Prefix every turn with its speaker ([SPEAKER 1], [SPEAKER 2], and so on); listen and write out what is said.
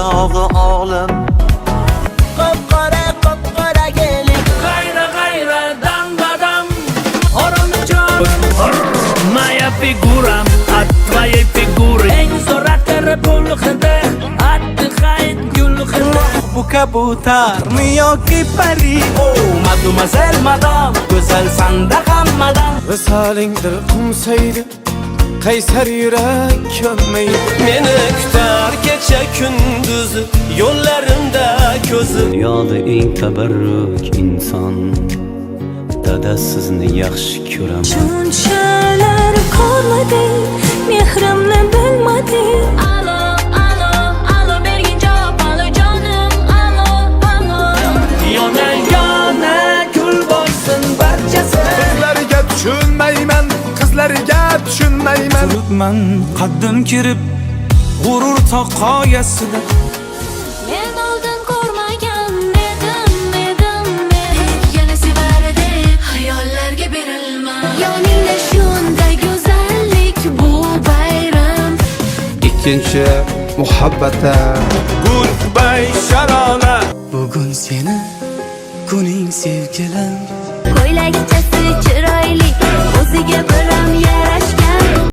[SPEAKER 1] oyog'i olim. Qop-qora kelin
[SPEAKER 2] G'ayra dam-badam Моя фигура от твоей фигуры Eng zo'r atari pul hidi Отдыхает gul hidi
[SPEAKER 1] Bu kabutarmi yoki pari? Mademoiselle madam, go'zalsan-da hammadan.
[SPEAKER 3] Visolingdir qumsaydi qaysar yurak ko'nmaydi.
[SPEAKER 4] Meni kutar kecha kunduz yo'llarimda ko'zi.
[SPEAKER 5] Dunyoda eng tabarruk inson Dada sizni yaxshi ko'raman.
[SPEAKER 6] Shunchalar ko'rmading, mehrimni bilmading. Alo, bergin javob, alo jonim, alo.
[SPEAKER 2] Yona kul bo'lsin barchasi
[SPEAKER 3] Qizlarga tushunmayman.
[SPEAKER 1] Turibman qaddim kirib, g'urur toqoyasida.
[SPEAKER 6] Men oldin ko'rmagan edim. Yana sevar deb xayollarga berilma. Yoningda shunday go'zallik bu bayram.
[SPEAKER 3] Ikkinchi muhabbata goodbye sharona.
[SPEAKER 1] Bugun seni kuning sevgilim.
[SPEAKER 6] Ko'ylakchasi chiroyli, o'ziga biram yer